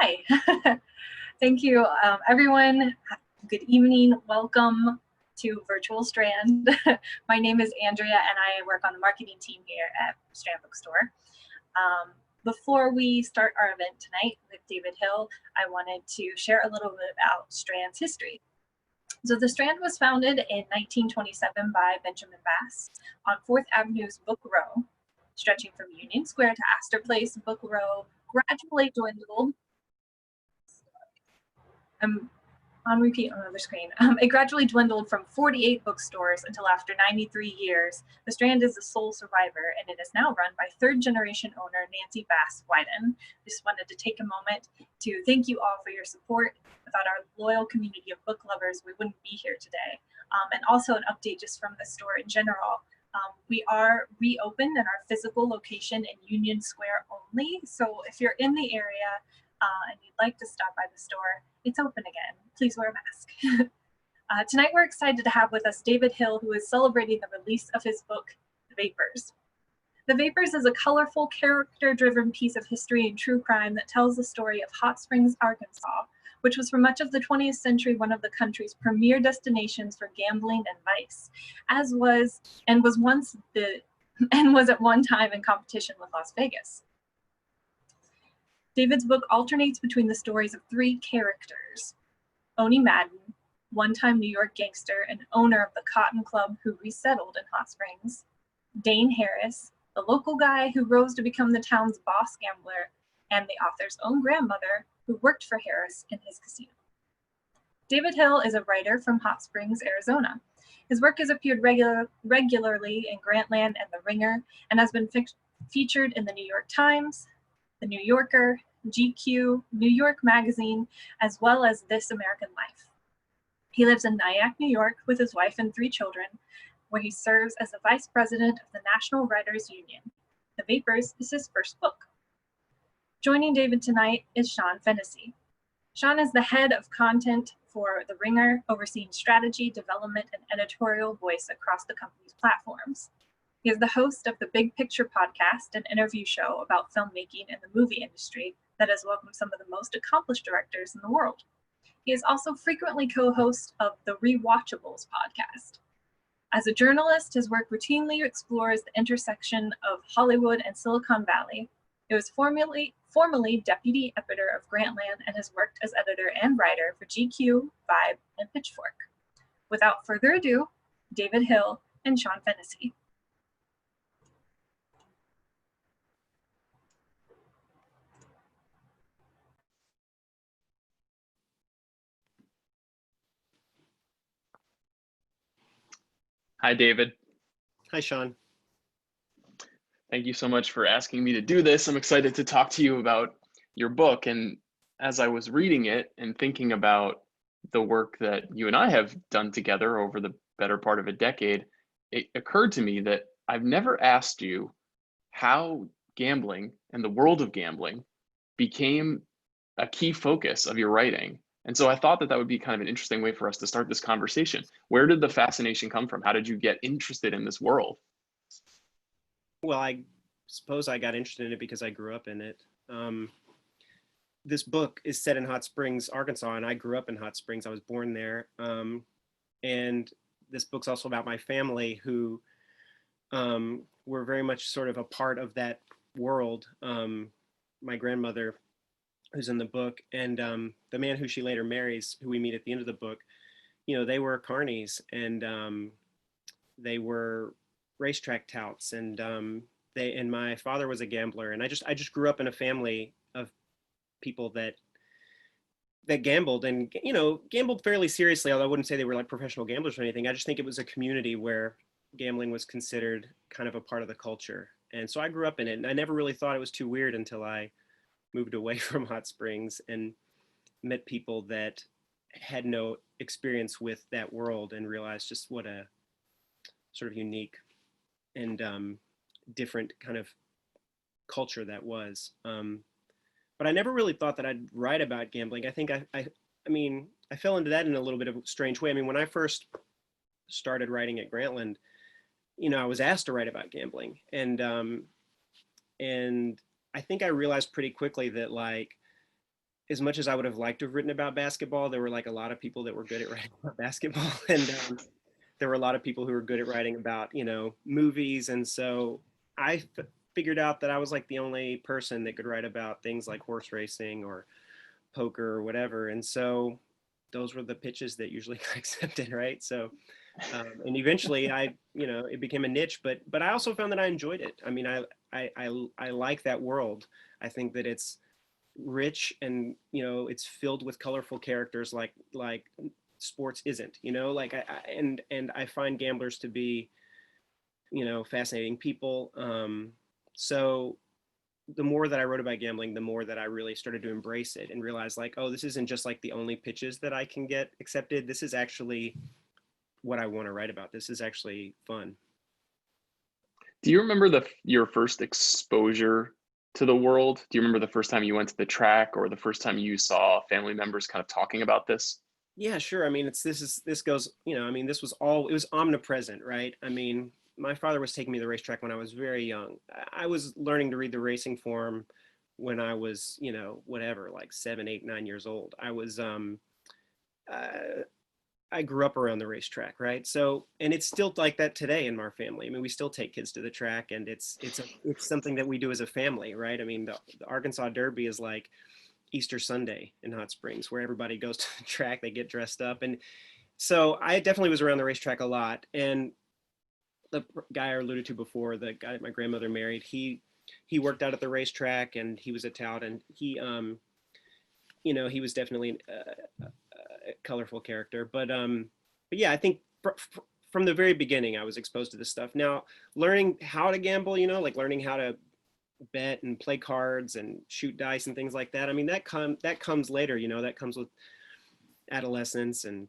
Hi. Thank you, everyone. Good evening. Welcome to Virtual Strand. My name is Andrea, and I work on the marketing team here at Strand Bookstore. Before we start our event tonight with David Hill, I wanted to share a little bit about Strand's history. So the Strand was founded in 1927 by Benjamin Bass on 4th Avenue's Book Row, stretching from Union Square to Astor Place. Book Row gradually dwindled. On repeat on another screen. It gradually dwindled from 48 bookstores until after 93 years, the Strand is the sole survivor, and it is now run by third-generation owner Nancy Bass Wyden. Just wanted to take a moment to thank you all for your support. Without our loyal community of book lovers, we wouldn't be here today. And also an update just from the store in general. We are reopened in our physical location in Union Square only. So if you're in the area and you'd like to stop by the store, it's open again. Please wear a mask. Tonight we're excited to have with us David Hill, who is celebrating the release of his book, The Vapors. The Vapors is a colorful, character-driven piece of history and true crime that tells the story of Hot Springs, Arkansas, which was for much of the 20th century one of the country's premier destinations for gambling and vice, was at one time in competition with Las Vegas. David's book alternates between the stories of three characters: Owney Madden, one-time New York gangster and owner of the Cotton Club who resettled in Hot Springs; Dane Harris, the local guy who rose to become the town's boss gambler, and the author's own grandmother who worked for Harris in his casino. David Hill is a writer from Hot Springs, Arizona. His work has appeared regularly in Grantland and The Ringer and has been featured in the New York Times, The New Yorker, GQ, New York Magazine, as well as This American Life. He lives in Nyack, New York with his wife and 3 children, where he serves as the vice president of the National Writers Union. The Vapors is his first book. Joining David tonight is Sean Fennessey. Sean is the head of content for The Ringer, overseeing strategy, development, and editorial voice across the company's platforms. He is the host of the Big Picture podcast, an interview show about filmmaking and the movie industry that has welcomed some of the most accomplished directors in the world. He is also frequently co-host of the Rewatchables podcast. As a journalist, his work routinely explores the intersection of Hollywood and Silicon Valley. He was formerly deputy editor of Grantland and has worked as editor and writer for GQ, Vibe, and Pitchfork. Without further ado, David Hill and Sean Fennessey. Hi, David. Hi, Sean. Thank you so much for asking me to do this. I'm excited to talk to you about your book. And as I was reading it and thinking about the work that you and I have done together over the better part of a decade, it occurred to me that I've never asked you how gambling and the world of gambling became a key focus of your writing. And so I thought that would be kind of an interesting way for us to start this conversation. Where did the fascination come from? How did you get interested in this world? Well, I suppose I got interested in it because I grew up in it. This book is set in Hot Springs, Arkansas, and I grew up in Hot Springs. I was born there. And this book's also about my family who were very much sort of a part of that world. My grandmother, who's in the book, and the man who she later marries, who we meet at the end of the book, you know, they were carnies, and they were racetrack touts, and my father was a gambler, and I just grew up in a family of people that gambled, and gambled fairly seriously, although I wouldn't say they were like professional gamblers or anything. I just think it was a community where gambling was considered kind of a part of the culture, and so I grew up in it, and I never really thought it was too weird until I moved away from Hot Springs and met people that had no experience with that world and realized just what a sort of unique and different kind of culture that was. But I never really thought that I'd write about gambling. I think I fell into that in a little bit of a strange way. I mean, when I first started writing at Grantland, I was asked to write about gambling, and I think I realized pretty quickly that, like, as much as I would have liked to have written about basketball, there were like a lot of people that were good at writing about basketball, and there were a lot of people who were good at writing about, movies. And so I figured out that I was like the only person that could write about things like horse racing or poker or whatever. And so those were the pitches that usually got accepted, right? So, and eventually it became a niche, but I also found that I enjoyed it. I mean, I like that world. I think that it's rich, and it's filled with colorful characters like sports isn't, like and I find gamblers to be fascinating people. So the more that I wrote about gambling, the more that I really started to embrace it and realize like, oh, this isn't just like the only pitches that I can get accepted. This is actually what I want to write about. This is actually fun. Do you remember your first exposure to the world? Do you remember the first time you went to the track, or the first time you saw family members kind of talking about this? Yeah, sure. I mean, this goes, this was it was omnipresent, right? I mean, my father was taking me to the racetrack when I was very young. I was learning to read the racing form when I was, whatever, like 7, 8, 9 years old. I grew up around the racetrack, right? So, and it's still like that today in our family. I mean, we still take kids to the track, and it's something that we do as a family, right? I mean, the Arkansas Derby is like Easter Sunday in Hot Springs, where everybody goes to the track, they get dressed up. And so I definitely was around the racetrack a lot. And the guy I alluded to before, the guy my grandmother married, he worked out at the racetrack, and he was a tout, and he was definitely a colorful character. But yeah, I think from the very beginning, I was exposed to this stuff. Now, learning how to gamble, like learning how to bet and play cards and shoot dice and things like that. I mean, that comes later, that comes with adolescence and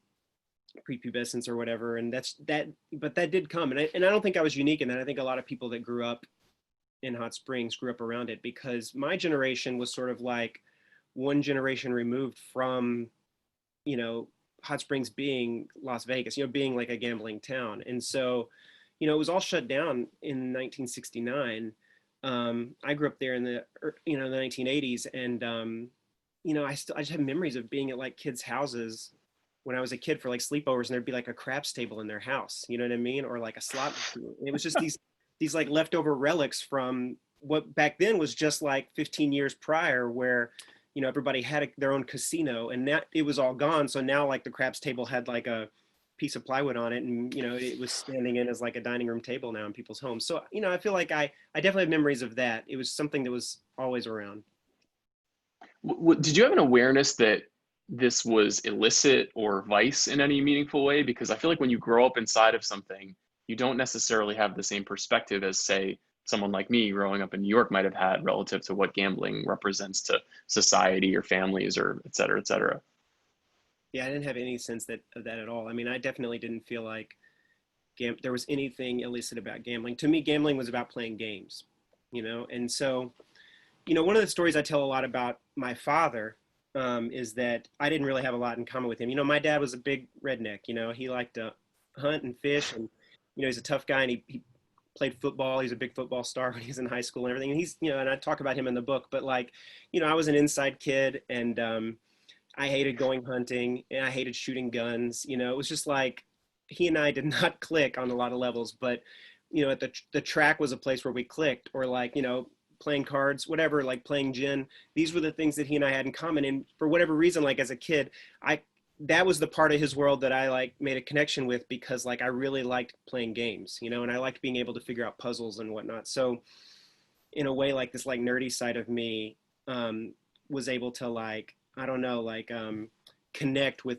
prepubescence or whatever. And but that did come. And I don't think I was unique in that. I think a lot of people that grew up in Hot Springs grew up around it, because my generation was sort of like one generation removed from, Hot Springs being Las Vegas, being like a gambling town. And so, it was all shut down in 1969. I grew up there in the 1980s, and I just have memories of being at like kids' houses when I was a kid for like sleepovers, and there'd be like a craps table in their house, you know what I mean, or like a slot machine. And it was just these like leftover relics from what back then was just like 15 years prior, where everybody had their own casino, and that it was all gone. So now like the craps table had like a piece of plywood on it, and it was standing in as like a dining room table now in people's homes. So I feel like I definitely have memories of that. It was something that was always around. Did you have an awareness that this was illicit or vice in any meaningful way? Because I feel like when you grow up inside of something, you don't necessarily have the same perspective as, say, someone like me growing up in New York might have had relative to what gambling represents to society or families or et cetera, et cetera. Yeah, I didn't have any sense of that at all. I mean, I definitely didn't feel like there was anything illicit about gambling. To me, gambling was about playing games, and so, one of the stories I tell a lot about my father is that I didn't really have a lot in common with him. My dad was a big redneck. He liked to hunt and fish, and he's a tough guy, and he played football. He's a big football star when he was in high school and everything. And he's, and I talk about him in the book, but like, I was an inside kid, and I hated going hunting, and I hated shooting guns. It was just like, he and I did not click on a lot of levels, but at the track was a place where we clicked, or like, playing cards, whatever, like playing gin. These were the things that he and I had in common. And for whatever reason, like as a kid, that was the part of his world that I like made a connection with, because like I really liked playing games, and I liked being able to figure out puzzles and whatnot. So in a way, like this like nerdy side of me was able to like, I don't know, like connect with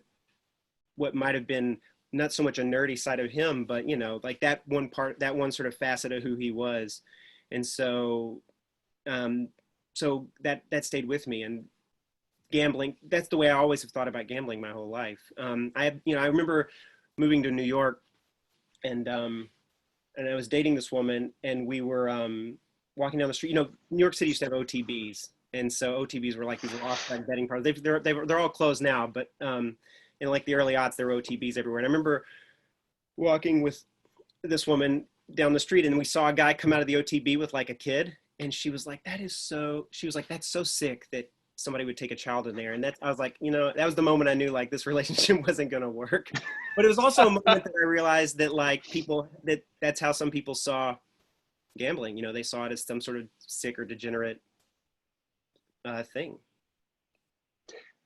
what might have been not so much a nerdy side of him, but like that one sort of facet of who he was. And so that stayed with me. And gambling, that's the way I always have thought about gambling my whole life. I remember moving to New York, and I was dating this woman, and we were walking down the street. New York City used to have OTBs, and so OTBs were like these off-site betting parties. They're all closed now, but in like the early aughts, there were OTBs everywhere. And I remember walking with this woman down the street, and we saw a guy come out of the OTB with like a kid, and she was like, that's so sick that somebody would take a child in there. And I was like, that was the moment I knew like this relationship wasn't going to work. But it was also a moment that I realized that like that's how some people saw gambling. They saw it as some sort of sick or degenerate thing.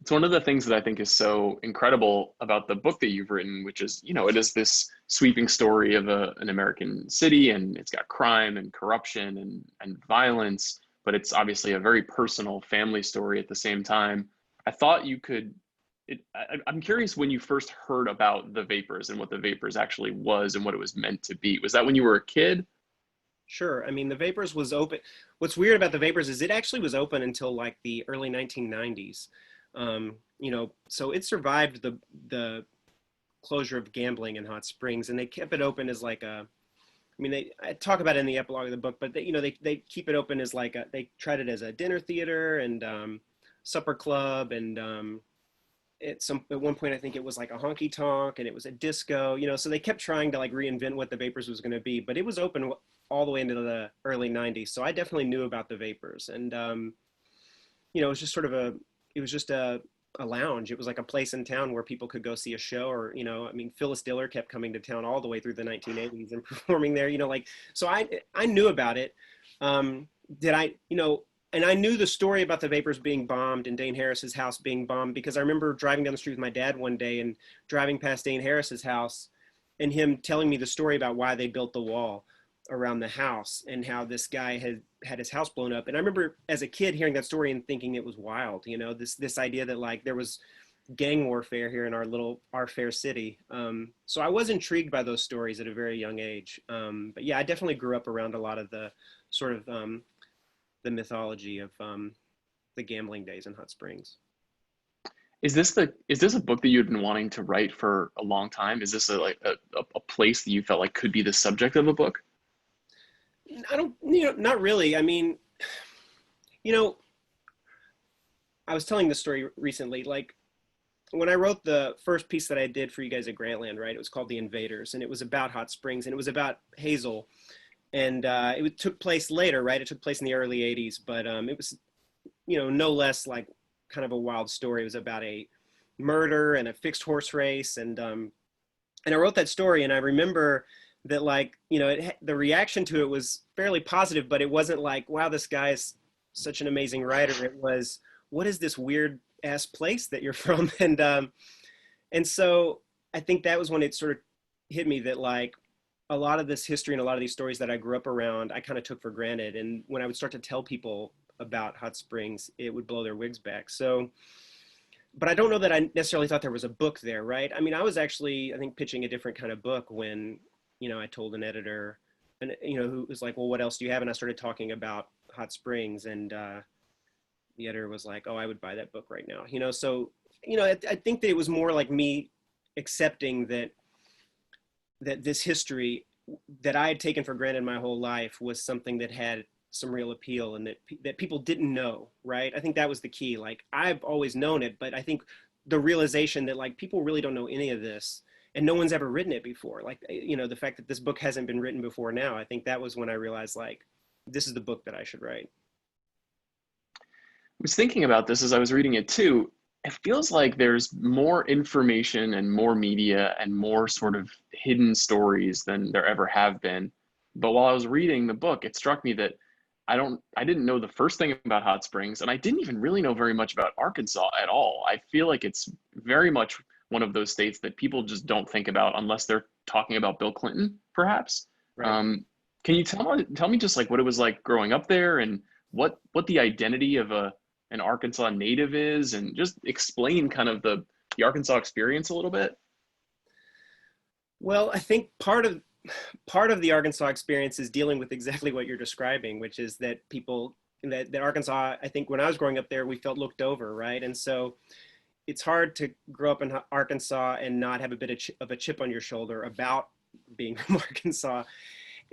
It's one of the things that I think is so incredible about the book that you've written, which is, it is this sweeping story of an American city, and it's got crime and corruption and violence, but it's obviously a very personal family story at the same time. I thought I'm curious when you first heard about the Vapors and what the Vapors actually was and what it was meant to be. Was that when you were a kid? Sure. I mean, the Vapors was open. What's weird about the Vapors is it actually was open until like the early 1990s. So it survived the closure of gambling in Hot Springs, and they kept it open as like I talk about it in the epilogue of the book, but they keep it open as like they tried it as a dinner theater and supper club, and at one point I think it was like a honky tonk, and it was a disco, so they kept trying to like reinvent what the Vapors was going to be, but it was open all the way into the early 90s. So I definitely knew about the Vapors, and it was just it was just a lounge. It was like a place in town where people could go see a show, or, Phyllis Diller kept coming to town all the way through the 1980s and performing there, so I knew about it. And I knew the story about the Vapors being bombed and Dane Harris's house being bombed, because I remember driving down the street with my dad one day and driving past Dane Harris's house and him telling me the story about why they built the wall around the house and how this guy had his house blown up. And I remember as a kid hearing that story and thinking it was wild, this idea that like there was gang warfare here in our fair city. So I was intrigued by those stories at a very young age. But yeah, I definitely grew up around a lot of the sort of the mythology of the gambling days in Hot Springs. Is this a book that you'd been wanting to write for a long time? Is this a place that you felt like could be the subject of a book? I don't, not really. I mean, I was telling this story recently, like when I wrote the first piece that I did for you guys at Grantland, right? It was called The Invaders, and it was about Hot Springs, and it was about Hazel. And it took place later, right? It took place in the early 80s, but it was, no less like kind of a wild story. It was about a murder and a fixed horse race. And I wrote that story, and I remember that like, the reaction to it was fairly positive, but it wasn't like, wow, this guy is such an amazing writer. It was, what is this weird ass place that you're from? And so I think that was when it sort of hit me that like a lot of this history and a lot of these stories that I grew up around, I kind of took for granted. And when I would start to tell people about Hot Springs, it would blow their wigs back. So, but I don't know that I necessarily thought there was a book there, right? I mean, I was actually, I think, pitching a different kind of book when, I told an editor, and who was like, well, what else do you have? And I started talking about Hot Springs, and the editor was like, oh, I would buy that book right now. So, I think that it was more like me accepting that this history that I had taken for granted my whole life was something that had some real appeal, and that people didn't know, right? I think that was the key. Like, I've always known it, but I think the realization that like people really don't know any of this, and no one's ever written it before. Like, the fact that this book hasn't been written before now, I think that was when I realized like, this is the book that I should write. I was thinking about this as I was reading it too. It feels like there's more information and more media and more sort of hidden stories than there ever have been. But while I was reading the book, it struck me that I didn't know the first thing about Hot Springs, and I didn't even really know very much about Arkansas at all. I feel like it's very much one of those states that people just don't think about unless they're talking about Bill Clinton, perhaps. Right. Can you tell me just like what it was like growing up there, and what the identity of an Arkansas native is, and just explain kind of the Arkansas experience a little bit? Well, I think part of the Arkansas experience is dealing with exactly what you're describing, which is that that Arkansas, I think when I was growing up there, we felt looked over, right? And so it's hard to grow up in Arkansas and not have a bit of a chip on your shoulder about being from Arkansas.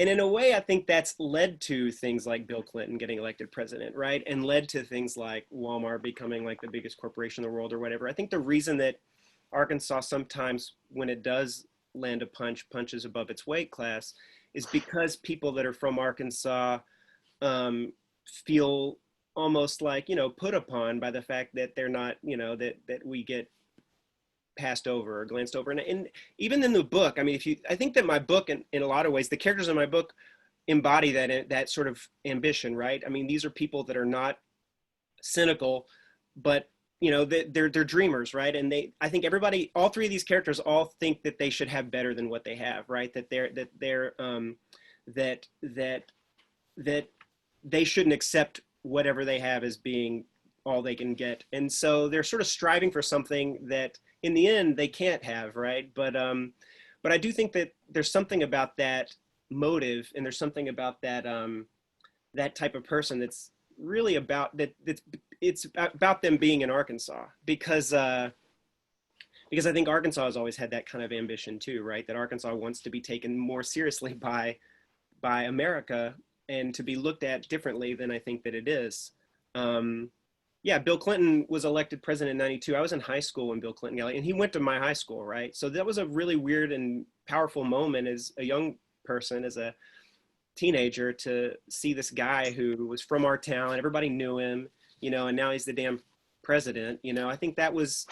And in a way, I think that's led to things like Bill Clinton getting elected president, right? And led to things like Walmart becoming like the biggest corporation in the world or whatever. I think the reason that Arkansas sometimes, when it does land a punches above its weight class, is because people that are from Arkansas feel almost like, put upon by the fact that they're not, that we get passed over or glanced over. And even in the book, I mean, I think that my book, in a lot of ways, the characters in my book embody that sort of ambition, right? I mean, these are people that are not cynical, but they're dreamers, right? And I think all three of these characters all think that they should have better than what they have, right? That they shouldn't accept whatever they have as being all they can get. And so they're sort of striving for something that in the end they can't have, right? But I do think that there's something about that motive, and there's something about that that type of person that's really about that. It's about them being in Arkansas, because I think Arkansas has always had that kind of ambition too, right? That Arkansas wants to be taken more seriously by America, and to be looked at differently than I think that it is. Yeah, Bill Clinton was elected president in '92. I was in high school when Bill Clinton got elected, and he went to my high school, right? So that was a really weird and powerful moment as a young person, as a teenager, to see this guy who was from our town. Everybody knew him, and now he's the damn president. I think that was,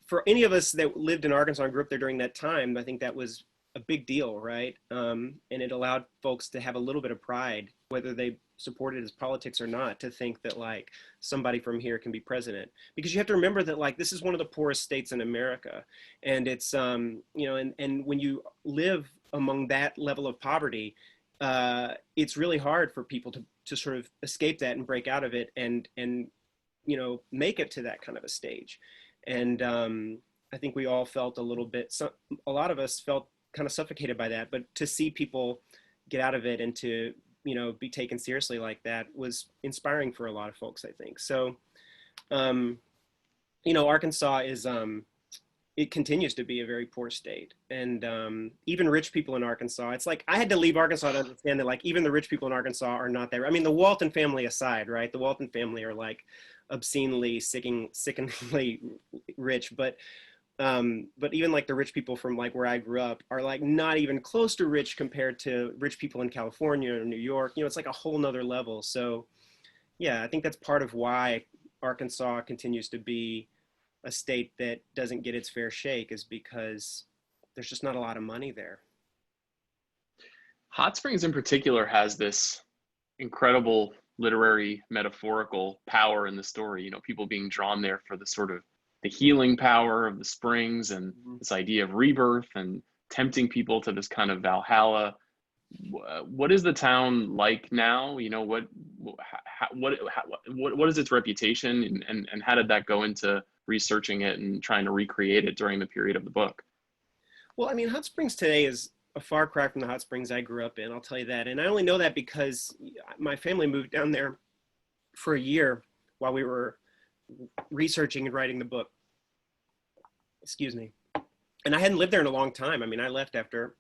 for any of us that lived in Arkansas and grew up there during that time, I think that was a big deal, right? And it allowed folks to have a little bit of pride, whether they supported his politics or not, to think that like somebody from here can be president. Because you have to remember that like this is one of the poorest states in America, and it's and when you live among that level of poverty, it's really hard for people to sort of escape that and break out of it and make it to that kind of a stage. And I think we all felt a lot of us felt kind of suffocated by that, but to see people get out of it and to be taken seriously like that was inspiring for a lot of folks, I think. So Arkansas is it continues to be a very poor state, and even rich people in Arkansas, it's like I had to leave Arkansas to understand that like even the rich people in Arkansas are not that. I mean, the Walton family aside, right? The Walton family are like obscenely sickeningly rich, but even like the rich people from like where I grew up are like not even close to rich compared to rich people in California or New York. It's like a whole nother level. So yeah, I think that's part of why Arkansas continues to be a state that doesn't get its fair shake, is because there's just not a lot of money there. Hot Springs in particular has this incredible literary metaphorical power in the story, people being drawn there for the sort of the healing power of the springs, and this idea of rebirth and tempting people to this kind of Valhalla. What is the town like now? What is its reputation, and how did that go into researching it and trying to recreate it during the period of the book? Well, I mean, Hot Springs today is a far cry from the Hot Springs I grew up in, I'll tell you that. And I only know that because my family moved down there for a year while we were researching and writing the book. Excuse me. And I hadn't lived there in a long time. I mean, I left after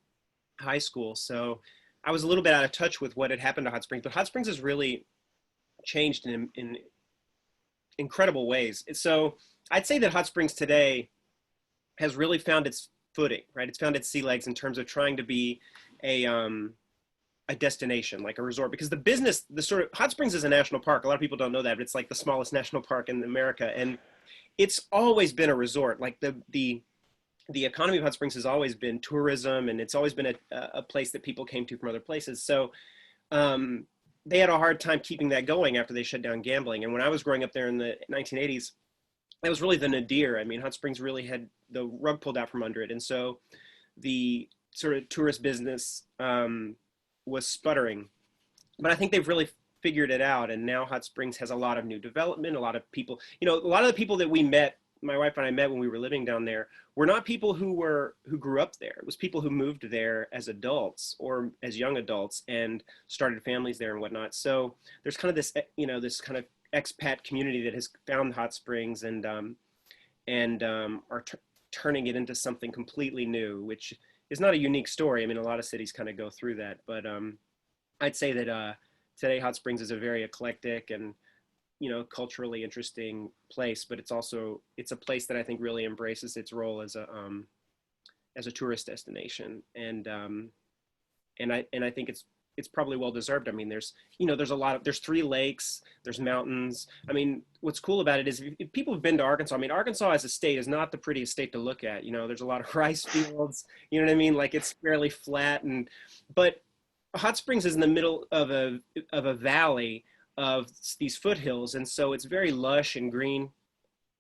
high school, so I was a little bit out of touch with what had happened to Hot Springs. But Hot Springs has really changed in incredible ways. So I'd say that Hot Springs today has really found its footing, right? It's found its sea legs in terms of trying to be a destination, like a resort, because the sort of Hot Springs is a national park. A lot of people don't know that, but it's like the smallest national park in America. And it's always been a resort. Like the economy of Hot Springs has always been tourism, and it's always been a place that people came to from other places. So they had a hard time keeping that going after they shut down gambling. And when I was growing up there in the 1980s, that was really the nadir. I mean, Hot Springs really had the rug pulled out from under it. And so the sort of tourist business was sputtering. But I think they've really figured it out. And now Hot Springs has a lot of new development, a lot of people, a lot of the people that we met, my wife and I met when we were living down there, were not people who grew up there. It was people who moved there as adults or as young adults and started families there and whatnot. So there's kind of this, this kind of expat community that has found Hot Springs and are turning it into something completely new, which is not a unique story. I mean, a lot of cities kind of go through that, but I'd say that today Hot Springs is a very eclectic and culturally interesting place, but it's a place that I think really embraces its role as a tourist destination, and I think it's it's probably well deserved. I mean, there's there's 3 lakes, there's mountains. I mean, what's cool about it is if people have been to Arkansas, I mean, Arkansas as a state is not the prettiest state to look at. There's a lot of rice fields, you know what I mean? Like it's fairly flat, but Hot Springs is in the middle of a valley of these foothills. And so it's very lush and green,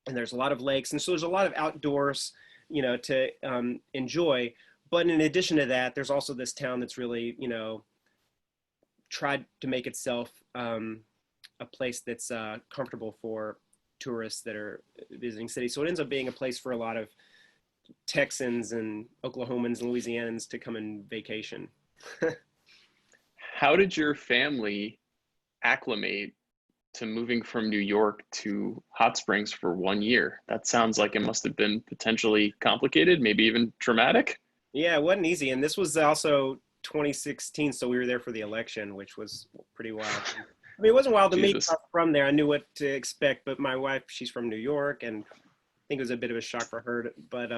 and there's a lot of lakes. And so there's a lot of outdoors, to enjoy. But in addition to that, there's also this town that's really, tried to make itself a place that's comfortable for tourists that are visiting cities. So it ends up being a place for a lot of Texans and Oklahomans and Louisianans to come and vacation. How did your family acclimate to moving from New York to Hot Springs for 1 year? That sounds like it must have been potentially complicated, maybe even traumatic. Yeah, it wasn't easy. And this was also 2016, so we were there for the election, which was pretty wild. I mean, it wasn't wild to me. I was from there. I knew what to expect, but my wife, she's from New York, and I think it was a bit of a shock for her. But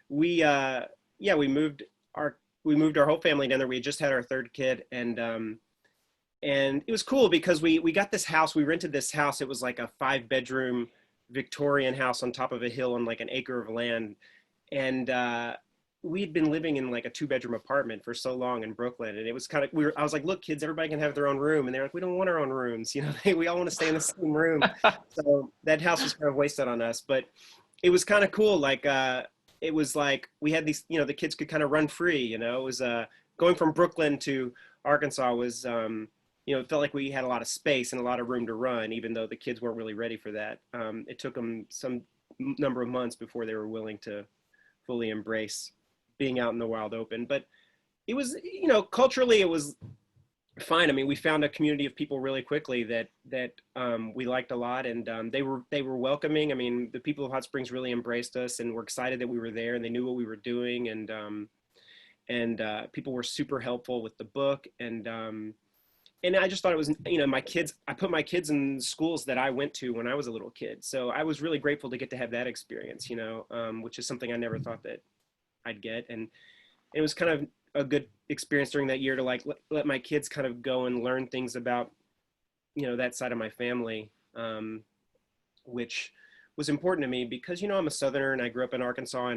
we moved our whole family down there. We had just had our 3rd kid, and it was cool because we got this house. We rented this house. It was like a 5-bedroom Victorian house on top of a hill on like an acre of land, and we had been living in like a 2-bedroom apartment for so long in Brooklyn. And it was kind of, I was like, look, kids, everybody can have their own room. And they're like, we don't want our own rooms. We all want to stay in the same room. So that house was kind of wasted on us, but it was kind of cool. Like, it was like, we had these, the kids could kind of run free, it was, going from Brooklyn to Arkansas was, it felt like we had a lot of space and a lot of room to run, even though the kids weren't really ready for that. It took them some number of months before they were willing to fully embrace being out in the wild open. But it was, culturally it was fine. I mean, we found a community of people really quickly that we liked a lot, and they were welcoming. I mean, the people of Hot Springs really embraced us and were excited that we were there, and they knew what we were doing, and people were super helpful with the book, and I just thought it was, I put my kids in schools that I went to when I was a little kid, so I was really grateful to get to have that experience, which is something I never thought that I'd get. And it was kind of a good experience during that year to like let my kids kind of go and learn things about that side of my family, which was important to me because I'm a Southerner and I grew up in Arkansas,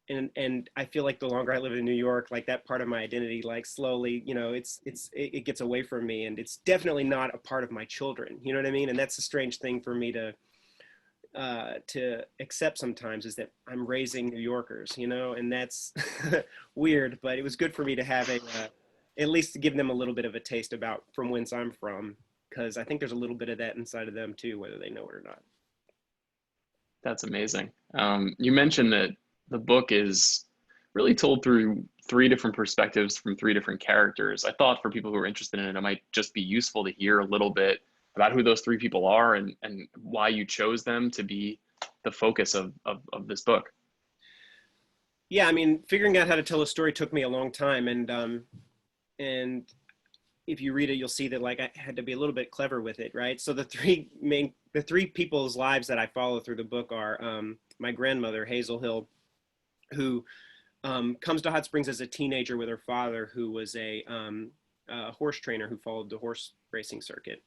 and I feel like the longer I live in New York, like that part of my identity, like slowly, it gets away from me, and it's definitely not a part of my children, you know what I mean? And that's a strange thing for me to accept sometimes, is that I'm raising New Yorkers, and that's weird, but it was good for me to have at least to give them a little bit of a taste about from whence I'm from, because I think there's a little bit of that inside of them too, whether they know it or not. That's amazing. You mentioned that the book is really told through 3 different perspectives from 3 different characters. I thought for people who are interested in it, it might just be useful to hear a little bit about who those 3 people are and why you chose them to be the focus of this book. Yeah, I mean, figuring out how to tell a story took me a long time, and if you read it, you'll see that like I had to be a little bit clever with it, right? So the 3 people's lives that I follow through the book are my grandmother, Hazel Hill, who comes to Hot Springs as a teenager with her father, who was a horse trainer who followed the horse racing circuit.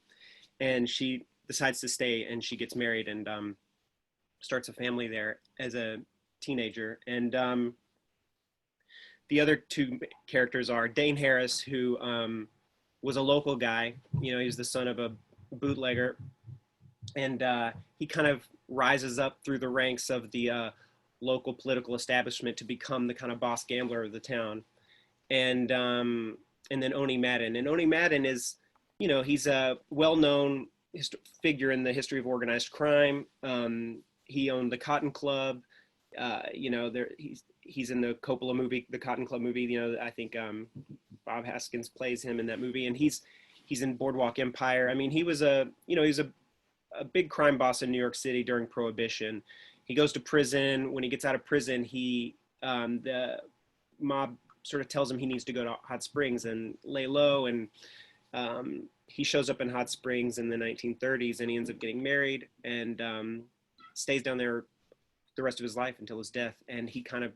And she decides to stay, and she gets married and starts a family there as a teenager. And the other 2 characters are Dane Harris, who was a local guy. He was the son of a bootlegger, and he kind of rises up through the ranks of the local political establishment to become the kind of boss gambler of the town. And then Owney Madden. And Owney Madden is, he's a well-known figure in the history of organized crime. He owned the Cotton Club. He's in the Coppola movie, the Cotton Club movie. I think Bob Haskins plays him in that movie, and he's in Boardwalk Empire. I mean, he was a big crime boss in New York City during Prohibition. He goes to prison. When he gets out of prison, the mob sort of tells him he needs to go to Hot Springs and lay low, and he shows up in Hot Springs in the 1930s, and he ends up getting married and stays down there the rest of his life until his death, and he kind of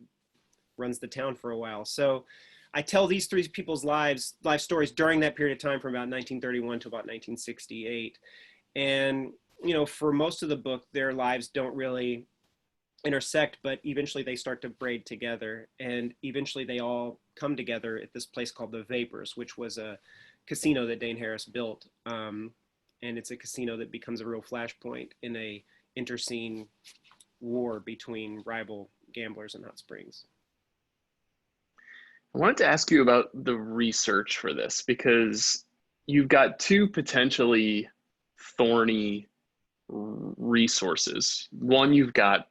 runs the town for a while. So I tell these three people's life stories during that period of time from about 1931 to about 1968. And, you know, for most of the book, their lives don't really intersect, but eventually they start to braid together, and eventually they all come together at this place called the Vapors, which was a casino that Dane Harris built. And it's a casino that becomes a real flashpoint in a interscene war between rival gamblers in Hot Springs. I wanted to ask you about the research for this, because you've got two potentially thorny resources. One, you've got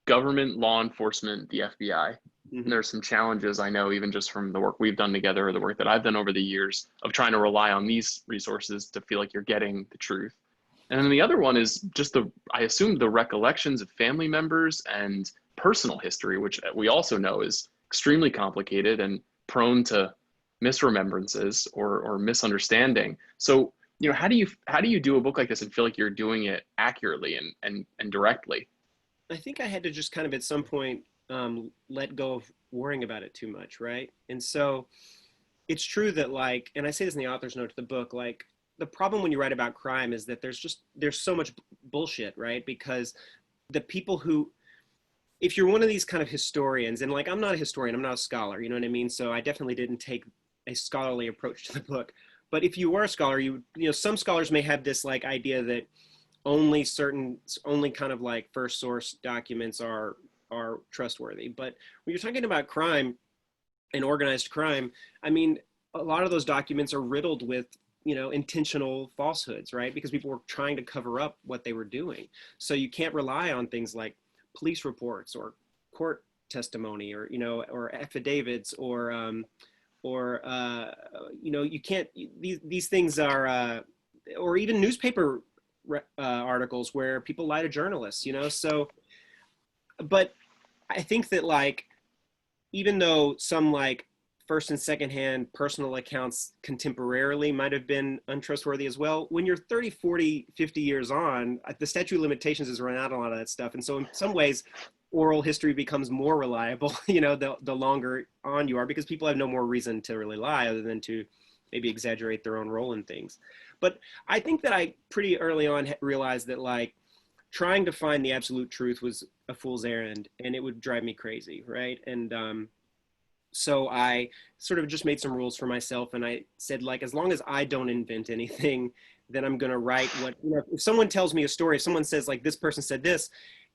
government, law enforcement, the FBI. And there's some challenges, I know, even just from the work we've done together or the work that I've done over the years, of trying to rely on these resources to feel like you're getting the truth. And then the other one is just I assume the recollections of family members and personal history, which we also know is extremely complicated and prone to misremembrances or misunderstanding. So, you know, how do you do a book like this and feel like you're doing it accurately and directly? I think I had to just kind of at some point let go of worrying about it too much, right? And so it's true that, like, and I say this in the author's note to the book, like, the problem when you write about crime is that there's so much bullshit, right? Because the people who, if you're one of these kind of historians, and like, I'm not a historian, I'm not a scholar, you know what I mean? So I definitely didn't take a scholarly approach to the book. But if you were a scholar, you know, some scholars may have this like idea that only kind of like first source documents are trustworthy. But when you're talking about crime and organized crime, I mean, a lot of those documents are riddled with, you know, intentional falsehoods, right? Because people were trying to cover up what they were doing. So you can't rely on things like police reports or court testimony, or, you know, or affidavits, or you know, you can't, these things are, or even newspaper articles where people lie to journalists, you know? So, but I think that, like, even though some like first and secondhand personal accounts contemporarily might have been untrustworthy as well, when you're 30, 40, 50 years on, the statute of limitations has run out on a lot of that stuff. And so in some ways, oral history becomes more reliable, you know, the longer on you are, because people have no more reason to really lie other than to maybe exaggerate their own role in things. But I think that I pretty early on realized that, like, trying to find the absolute truth was a fool's errand, and it would drive me crazy, right? And so I sort of just made some rules for myself, and I said, like, as long as I don't invent anything, then I'm going to write what, you know, if someone tells me a story, if someone says, like, this person said this,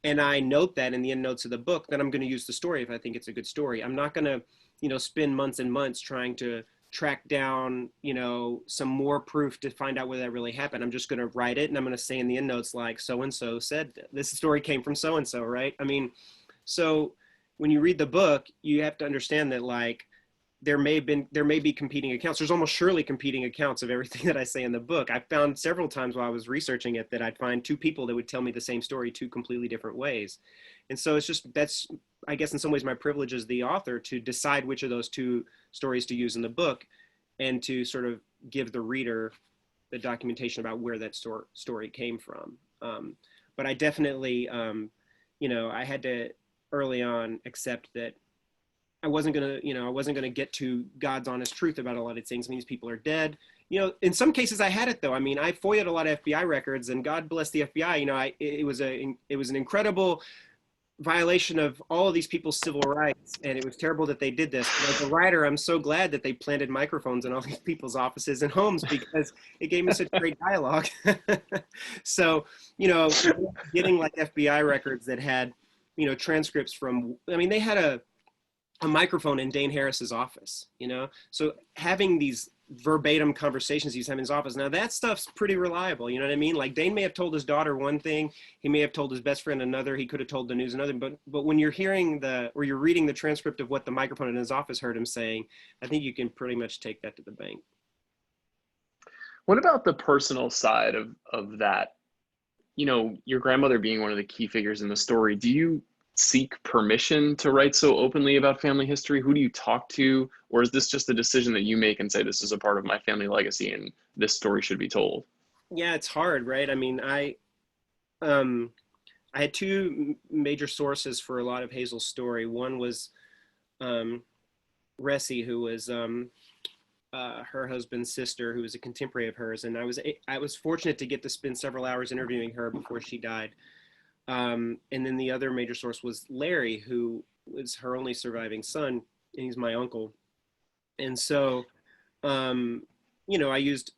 and I note that in the end notes of the book, then I'm going to use the story if I think it's a good story. I'm not going to, you know, spend months and months trying to track down, you know, some more proof to find out whether that really happened. I'm just going to write it, and I'm going to say in the end notes, like, so-and-so said this story came from so-and-so, right? I mean, so when you read the book, you have to understand that, like, there may be competing accounts. There's almost surely competing accounts of everything that I say in the book. I found several times while I was researching it that I'd find two people that would tell me the same story two completely different ways. And so it's just, that's, I guess in some ways my privilege as the author to decide which of those two stories to use in the book, and to sort of give the reader the documentation about where that story came from. But I definitely, you know, I had to early on accept that I wasn't gonna get to God's honest truth about a lot of things. I mean, these people are dead. You know, in some cases I had it though. I mean, I FOIA'd a lot of FBI records, and God bless the FBI. You know, it was an incredible violation of all of these people's civil rights, and it was terrible that they did this. But as a writer, I'm so glad that they planted microphones in all these people's offices and homes, because it gave me such great dialogue. So, you know, getting like FBI records that had, you know, transcripts from, I mean, they had a microphone in Dane Harris's office, you know? So having these verbatim conversations he's having in his office, now that stuff's pretty reliable, you know what I mean? Like, Dane may have told his daughter one thing, he may have told his best friend another, he could have told the news another, but when you're hearing or you're reading the transcript of what the microphone in his office heard him saying, I think you can pretty much take that to the bank. What about the personal side of that? You know, your grandmother being one of the key figures in the story, do you seek permission to write so openly about family history? Who do you talk to? Or is this just a decision that you make and say, this is a part of my family legacy and this story should be told? Yeah, it's hard, right? I mean, I had two major sources for a lot of Hazel's story. One was Ressie, who was her husband's sister, who was a contemporary of hers, and I was fortunate to get to spend several hours interviewing her before she died. And then the other major source was Larry, who was her only surviving son, and he's my uncle. And so, you know, I used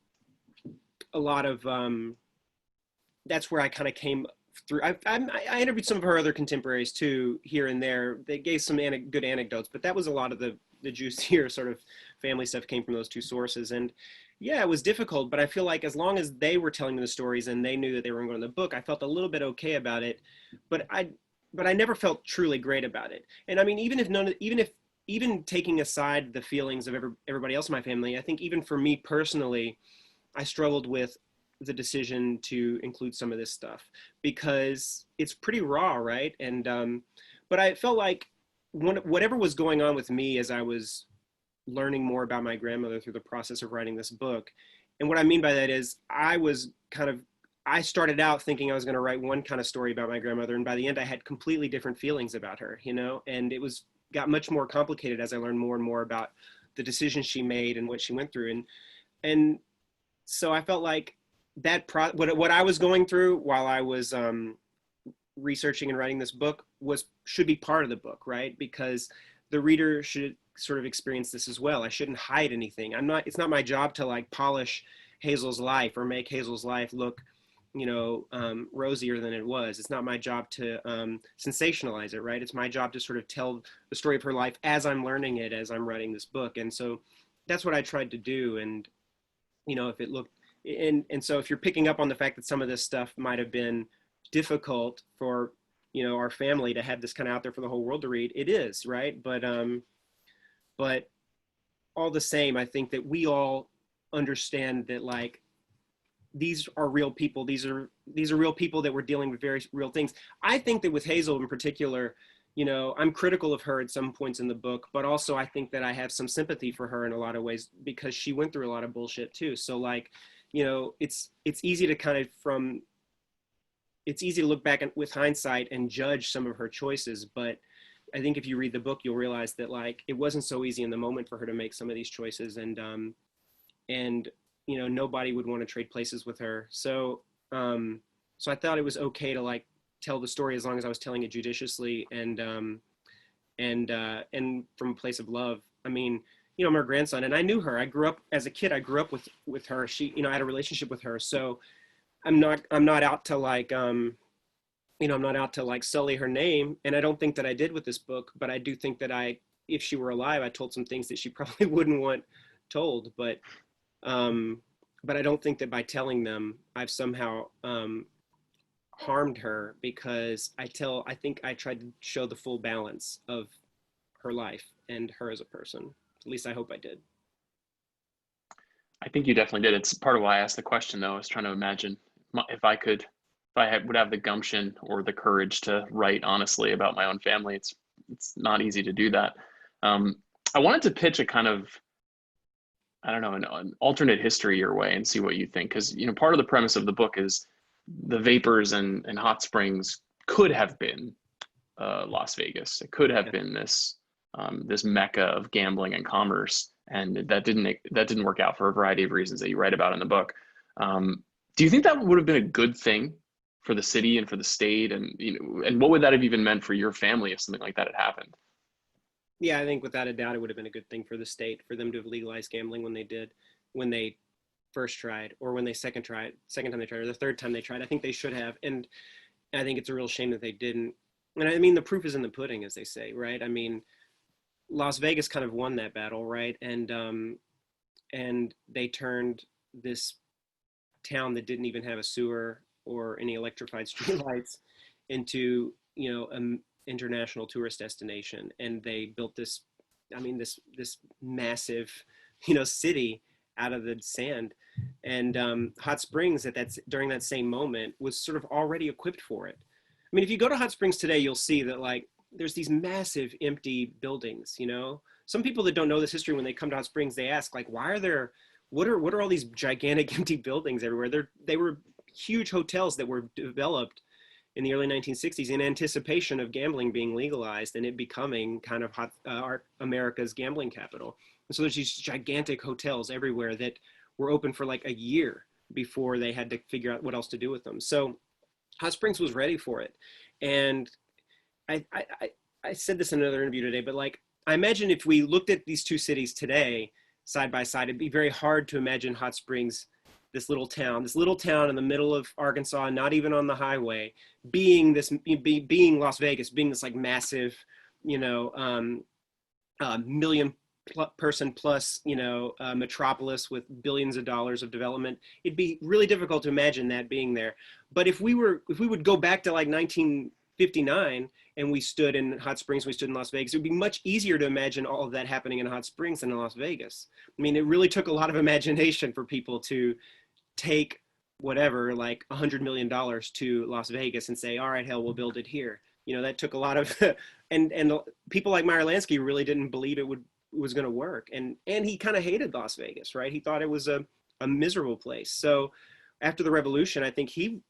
a lot of, that's where I kind of came through. I interviewed some of her other contemporaries too, here and there. They gave some good anecdotes, but that was a lot of the juicier sort of family stuff came from those two sources. And yeah, it was difficult, but I feel like as long as they were telling me the stories and they knew that they were going to the book, I felt a little bit okay about it, but I never felt truly great about it. And I mean, even taking aside the feelings of everybody else in my family, I think even for me personally, I struggled with the decision to include some of this stuff because it's pretty raw, right? And but I felt like whatever was going on with me as I was learning more about my grandmother through the process of writing this book. And what I mean by that is I started out thinking I was going to write one kind of story about my grandmother, and by the end I had completely different feelings about her, you know, and it got much more complicated as I learned more and more about the decisions she made and what she went through. And so I felt like what I was going through while I was researching and writing this book should be part of the book, right? Because the reader should sort of experience this as well. I shouldn't hide anything. It's not my job to like polish Hazel's life or make Hazel's life look, you know, rosier than it was. It's not my job to sensationalize it, right? It's my job to sort of tell the story of her life as I'm learning it, as I'm writing this book. And so that's what I tried to do. And, you know, so if you're picking up on the fact that some of this stuff might have been difficult for, you know, our family to have this kind of out there for the whole world to read, it is, right? But all the same, I think that we all understand that like these are real people. These are real people that were dealing with very real things. I think that with Hazel in particular, you know, I'm critical of her at some points in the book, but also I think that I have some sympathy for her in a lot of ways because she went through a lot of bullshit too. So like, you know, it's easy to it's easy to look back with hindsight and judge some of her choices, but I think if you read the book, you'll realize that like it wasn't so easy in the moment for her to make some of these choices, and you know, nobody would want to trade places with her. So so I thought it was okay to like tell the story as long as I was telling it judiciously and from a place of love. I mean, you know, I'm her grandson, and I knew her. I grew up as a kid. I grew up with her. She, you know, I had a relationship with her. So I'm not out to like you know, I'm not out to like sully her name, and I don't think that I did with this book, but I do think that if she were alive, I told some things that she probably wouldn't want told, but I don't think that by telling them I've somehow harmed her, because I think I tried to show the full balance of her life and her as a person. At least I hope I did. I think you definitely did. It's part of why I asked the question, though. I was trying to imagine if I would have the gumption or the courage to write honestly about my own family. It's not easy to do that. I wanted to pitch a kind of, I don't know, an alternate history your way and see what you think. Because, you know, part of the premise of the book is the Vapors and Hot Springs could have been Las Vegas. It could have been this mecca of gambling and commerce, and that didn't work out for a variety of reasons that you write about in the book. Do you think that would have been a good thing for the city and for the state, and you know, and what would that have even meant for your family if something like that had happened? Yeah, I think without a doubt it would have been a good thing for the state for them to have legalized gambling when they first tried, or when they second time they tried, or the third time they tried. I think they should have, and I think it's a real shame that they didn't. And I mean, the proof is in the pudding, as they say, right? I mean, Las Vegas kind of won that battle, right? And they turned this town that didn't even have a sewer or any electrified streetlights into, you know, an international tourist destination. And they built this massive, you know, city out of the sand. And Hot Springs during that same moment was sort of already equipped for it. I mean, if you go to Hot Springs today, you'll see that like there's these massive empty buildings, you know. Some people that don't know this history, when they come to Hot Springs, they ask like, what are all these gigantic empty buildings everywhere? They were huge hotels that were developed, in the early 1960s in anticipation of gambling being legalized and it becoming kind of America's gambling capital. And so there's these gigantic hotels everywhere that were open for like a year before they had to figure out what else to do with them. So Hot Springs was ready for it. And I said this in another interview today, but like, I imagine if we looked at these two cities today, side by side, it'd be very hard to imagine Hot Springs, this little town in the middle of Arkansas, not even on the highway, being Las Vegas, being this like massive, million person plus, metropolis with billions of dollars of development. It'd be really difficult to imagine that being there. But if we would go back to like 1959 and we stood in Hot Springs, we stood in Las Vegas, it would be much easier to imagine all of that happening in Hot Springs than in Las Vegas. I mean, it really took a lot of imagination for people to take whatever, like $100 million to Las Vegas and say, all right, hell, we'll build it here. That took a lot of, and people like Meyer Lansky really didn't believe it was going to work. And he kind of hated Las Vegas, right? He thought it was a miserable place. So after the revolution, I think he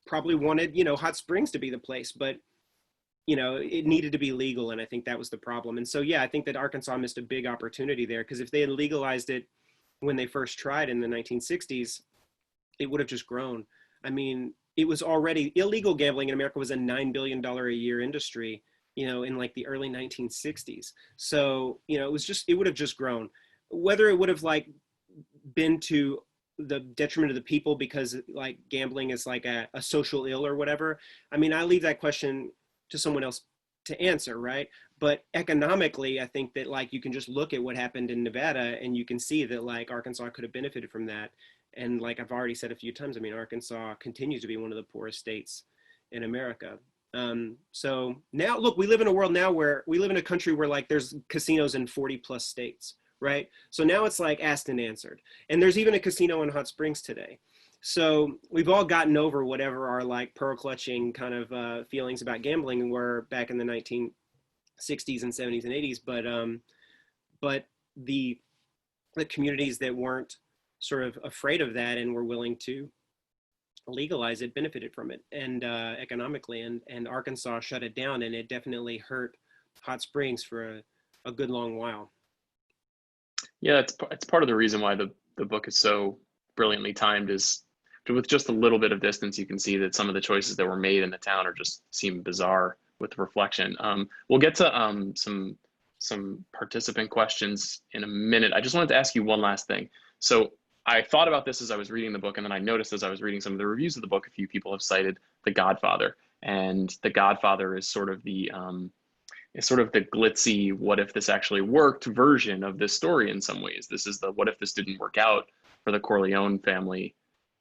probably wanted, Hot Springs to be the place, but it needed to be legal. And I think that was the problem. And so, yeah, I think that Arkansas missed a big opportunity there, because if they had legalized it when they first tried in the 1960s, it would have just grown. I mean, it was already, illegal gambling in America was a $9 billion a year industry, in like the early 1960s. So, it would have just grown. Whether it would have like been to the detriment of the people because like gambling is like a social ill or whatever, I mean, I leave that question to someone else to answer, right? But economically, I think that like you can just look at what happened in Nevada and you can see that like Arkansas could have benefited from that. And like I've already said a few times, I mean, Arkansas continues to be one of the poorest states in America. So now, look, we live in a world now where we live in a country where like there's casinos in 40 plus states, right? So now it's like asked and answered. And there's even a casino in Hot Springs today. So we've all gotten over whatever our like pearl clutching kind of feelings about gambling were back in the 1960s and 70s and 80s. But the communities that weren't sort of afraid of that and were willing to legalize it benefited from it, and economically, and Arkansas shut it down, and it definitely hurt Hot Springs for a good long while. Yeah, it's part of the reason why the book is so brilliantly timed, is with just a little bit of distance, you can see that some of the choices that were made in the town seem bizarre with reflection. We'll get to some participant questions in a minute. I just wanted to ask you one last thing. So I thought about this as I was reading the book, and then I noticed as I was reading some of the reviews of the book, a few people have cited The Godfather, and The Godfather is sort of the glitzy, what if this actually worked version of this story in some ways. This is the what if this didn't work out for the Corleone family.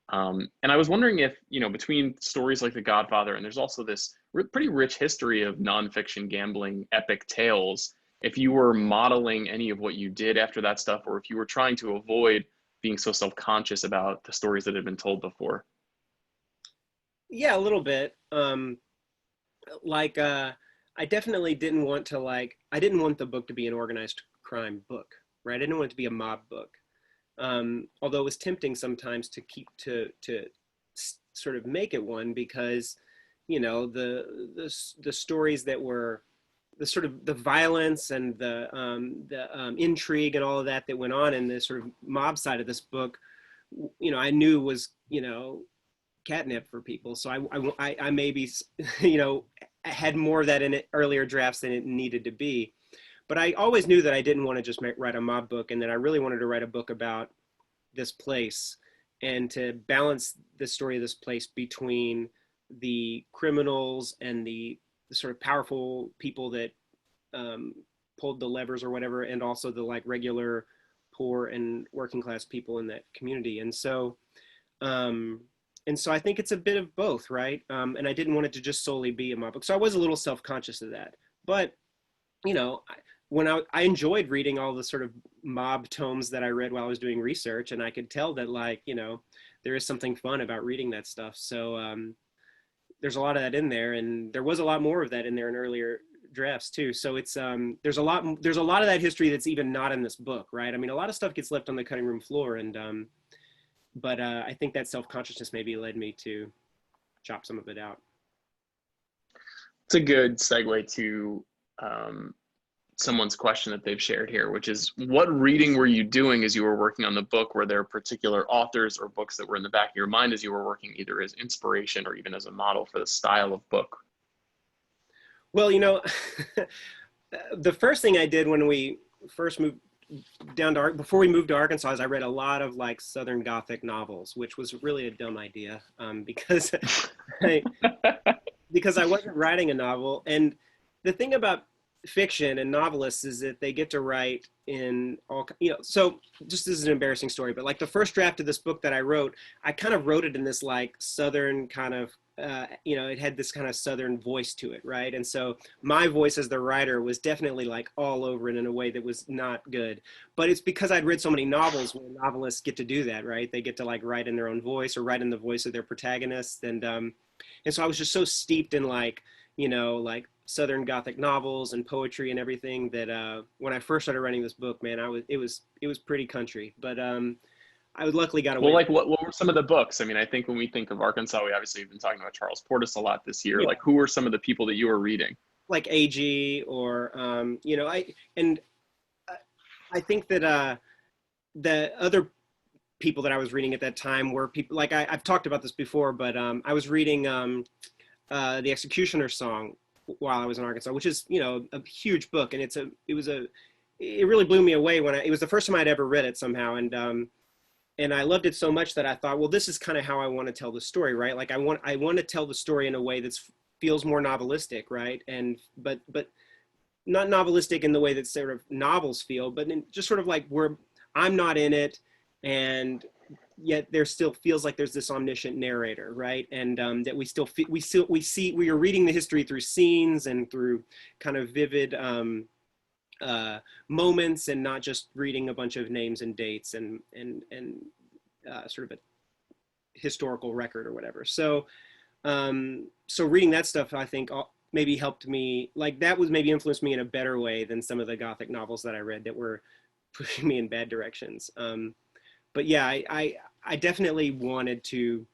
And I was wondering if, between stories like The Godfather, and there's also this pretty rich history of nonfiction gambling epic tales, if you were modeling any of what you did after that stuff, or if you were trying to avoid being so self-conscious about the stories that had been told before. Yeah, a little bit. I definitely didn't want to I didn't want the book to be an organized crime book, right? I didn't want it to be a mob book. Although it was tempting sometimes to sort of make it one, because, the stories that were the sort of the violence and the intrigue and all of that went on in the sort of mob side of this book, I knew was, catnip for people. So I maybe, had more of that in earlier drafts than it needed to be. But I always knew that I didn't want to just write a mob book, and that I really wanted to write a book about this place and to balance the story of this place between the criminals and the sort of powerful people that pulled the levers or whatever, and also the regular poor and working class people in that community. And so I think it's a bit of both, right? And I didn't want it to just solely be a mob book. So I was a little self-conscious of that. But, when I enjoyed reading all the sort of mob tomes that I read while I was doing research, and I could tell that there is something fun about reading that stuff. So there's a lot of that in there, and there was a lot more of that in there in earlier drafts too. So it's there's a lot of that history that's even not in this book, right? I mean, a lot of stuff gets left on the cutting room floor, and but I think that self-consciousness maybe led me to chop some of it out. It's a good segue to someone's question that they've shared here, which is, what reading were you doing as you were working on the book? Were there particular authors or books that were in the back of your mind as you were working, either as inspiration or even as a model for the style of book? Well, the first thing I did when we first moved down to before we moved to Arkansas is I read a lot of like Southern Gothic novels, which was really a dumb idea because because I wasn't writing a novel. And the thing about fiction and novelists is that they get to write in all, so just this is an embarrassing story, but like the first draft of this book that I wrote, I kind of wrote it in this like Southern kind of, it had this kind of Southern voice to it, right? And so my voice as the writer was definitely like all over it in a way that was not good. But it's because I'd read so many novels where novelists get to do that, right? They get to like write in their own voice or write in the voice of their protagonist. And so I was just so steeped in like, like Southern Gothic novels and poetry and everything that when I first started writing this book, man, it was pretty country. But I would luckily got away. Well, like what were some of the books? I mean, I think when we think of Arkansas, we obviously have been talking about Charles Portis a lot this year. Yeah. Like, who were some of the people that you were reading? Like AG or, I think that the other people that I was reading at that time were people like I've talked about this before, but I was reading The Executioner's Song while I was in Arkansas, which is, a huge book. And it really blew me away when it was the first time I'd ever read it somehow. And I loved it so much that I thought, well, this is kind of how I want to tell the story, right? Like I want to tell the story in a way that feels more novelistic, right? And but not novelistic in the way that sort of novels feel, but just sort of like where I'm not in it, and yet there still feels like there's this omniscient narrator, right? And that we are reading the history through scenes and through kind of vivid moments, and not just reading a bunch of names and dates and sort of a historical record or whatever. So reading that stuff, I think maybe helped me, like that was maybe influenced me in a better way than some of the Gothic novels that I read that were pushing me in bad directions. But yeah, I definitely wanted to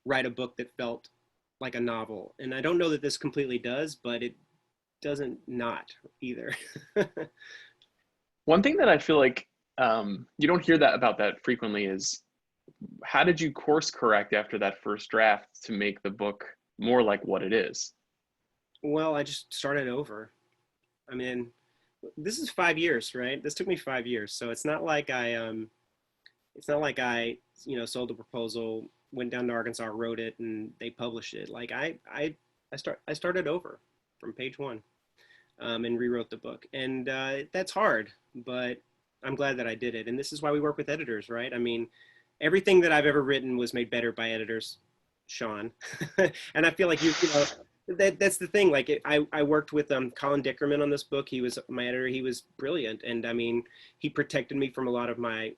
write a book that felt like a novel. And I don't know that this completely does, but it doesn't not either. One thing that I feel like you don't hear that about that frequently is, how did you course correct after that first draft to make the book more like what it is? Well, I just started over. I mean, this is 5 years, right? This took me 5 years. So it's not like I sold the proposal, went down to Arkansas, wrote it, and they published it. Like I started over from page one, and rewrote the book. And that's hard, but I'm glad that I did it. And this is why we work with editors, right? I mean, everything that I've ever written was made better by editors, Sean. And I feel like that's the thing. Like I worked with Colin Dickerman on this book. He was my editor. He was brilliant. And I mean, he protected me from a lot of my,